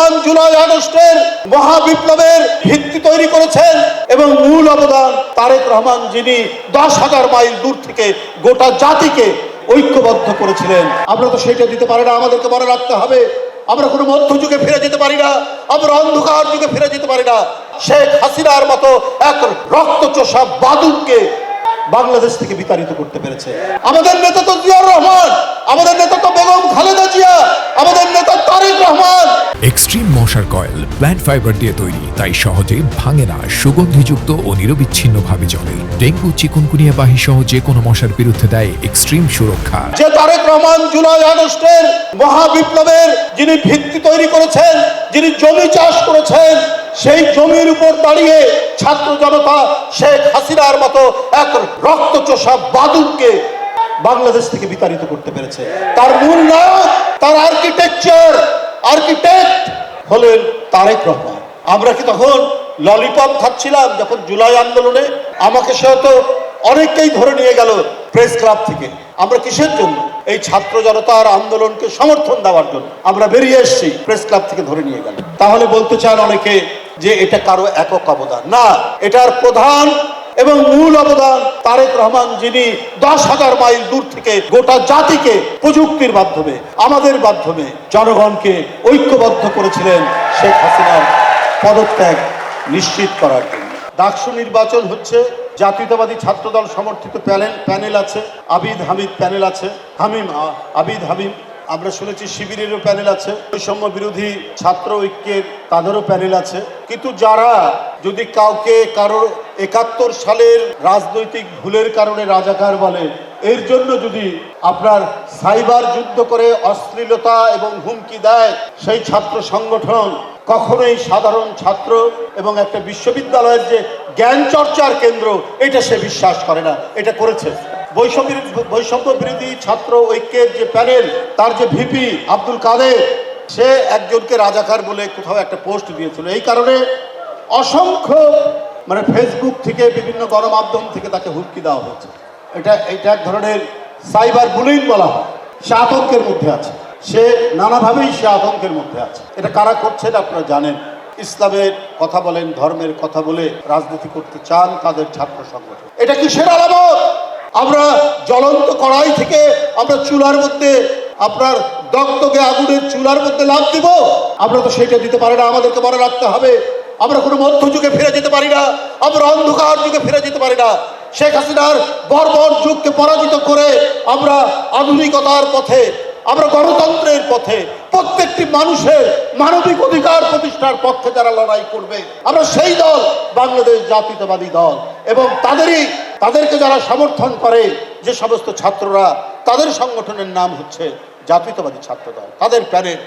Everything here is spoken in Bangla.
রহমান জুলাই আগস্টের মহাবিপ্লবের ভিত্তি তৈরি করেছেন এবং মূল অবদান তারেক রহমান, যিনি 10,000 মাইল দূর থেকে গোটা জাতিকে ঐক্যবদ্ধ করেছিলেন। আমরা তো সেটা দিতে পারি না, আমাদেরকে মনে রাখতে হবে আমরা কোনো মধ্যযুগে ফিরে যেতে পারি না, আমরা অন্ধকার যুগে ফিরে যেতে পারি না। শেখ হাসিনার মতো এক রক্তচোষা বাদুড়কে বাংলাদেশ থেকে বিতাড়িত করতে পেরেছে আমাদের নেতা তো জিয়াউর রহমান, আমাদের নেতা তো বেগম খালেদা জিয়া, আমাদের নেতা তারেক রহমান। এক্সট্রিম মশার কয়েল প্ল্যান্ট ফাইবার দিয়ে তৈরি, তাই সহজে ভাঙে না, সুগন্ধিযুক্ত ও নিরবিচ্ছিন্নভাবে জ্বলে। ডেঙ্গু, চিকুনগুনিয়া বাহি সহ যে কোনো মশার বিরুদ্ধে দেয় এক্সট্রিম সুরক্ষা। যে তারেক রহমান জুলাই আগস্টের মহাবিপ্লবের যিনি ভিত্তি তৈরি করেছেন, যিনি জমি চাষ করেছেন, সেই জমির উপর দাঁড়িয়ে ছাত্র জনতা শেখ হাসিনার মতো এক রক্তচোষা বাদুড়কে বাংলাদেশ থেকে বিতাড়িত করতে পেরেছে। তার মূল নায়ক, তার আর্কিটেক্ট হলেন তারেক রহমান। আমরা কি তখন ললিপপ খাচ্ছিলাম যখন জুলাই আন্দোলনে? আমাকে সেহেতু অনেককেই ধরে নিয়ে গেল প্রেস ক্লাব থেকে। আমরা কিসের জন্য? এই ছাত্র জনতার আন্দোলনকে সমর্থন দেওয়ার জন্য আমরা বেরিয়ে এসেছি, প্রেস ক্লাব থেকে ধরে নিয়ে গেল। তাহলে বলতে চান অনেকে যে এটা কারো একক অবদান? না, এটার প্রধান এবং মূল অবদান তারেক রহমান, যিনি 10,000 মাইল দূর থেকে গোটা জাতিকে প্রযুক্তির মাধ্যমে, আমাদের মাধ্যমে জনগণকে ঐক্যবদ্ধ করেছিলেন শেখ হাসিনার পদত্যাগ নিশ্চিত করার জন্য। ডাকসু নির্বাচন হচ্ছে, জাতীয়তাবাদী ছাত্রদল সমর্থিত প্যানেল আছে, আবিদ হামিদ প্যানেল আছে, আবিদ হামিদ। আমরা শুনেছি শিবিরেরও প্যানেল আছে, বৈষম্য বিরোধী ছাত্র ঐক্যের তাদেরও প্যানেল আছে। কিন্তু যারা যদি কাউকে কারোর 71 সালের রাজনৈতিক ভুলের কারণে রাজাকার বলে, এর জন্য যদি আপনার সাইবার যুদ্ধ করে অশ্লীলতা এবং হুমকি দেয়, সেই ছাত্র সংগঠন কখনোই সাধারণ ছাত্র এবং একটা বিশ্ববিদ্যালয়ের যে জ্ঞান চর্চার কেন্দ্র, এটা সে বিশ্বাস করে না। এটা করেছে বৈষম্য বিরোধী ছাত্র ঐক্যের যে প্যানেল, তার যে ভিপি আব্দুল কাদের, সে একজনকে রাজাকার বলে কোথাও একটা পোস্ট দিয়েছিল। এই কারণে অসংখ্য ফেসবুক থেকে, বিভিন্ন গণমাধ্যম থেকে তাকে হুমকি দেওয়া হয়েছে। এটা এক ধরনের সাইবার বুলিং বলা হয়। সে আতঙ্কের মধ্যে আছে, সে নানাভাবেই সে আতঙ্কের মধ্যে আছে। এটা কারা করছেন আপনারা জানেন। ইসলামের কথা বলেন, ধর্মের কথা বলে রাজনীতি করতে চান তাদের ছাত্র সংগঠন। এটা কিসের আলামত? আমরা জ্বলন্ত কড়াই থেকে আমরা চুলার মধ্যে, আপনার দগদগে আগুনের চুলার মধ্যে লাফ দিব? আমরা তো সেটা দিতে পারি না, আমাদেরকে মনে রাখতে হবে আমরা কোনো মধ্যযুগে ফিরে যেতে পারি না, আমরা অন্ধকার যুগে ফিরে যেতে পারি না। শেখ হাসিনার বর্বর যুগকে পরাজিত করে আমরা আধুনিকতার পথে, আমরা গণতন্ত্রের পথে, প্রত্যেকটি মানুষের মানবিক অধিকার প্রতিষ্ঠার পক্ষে যারা লড়াই করবে, আমরা সেই দল বাংলাদেশ জাতীয়তাবাদী দল। এবং তাদেরকে যারা সমর্থন করে, যে সমস্ত ছাত্ররা, তাদের সংগঠনের নাম হচ্ছে জাতীয়তাবাদী ছাত্র দল, তাদের প্যানেল।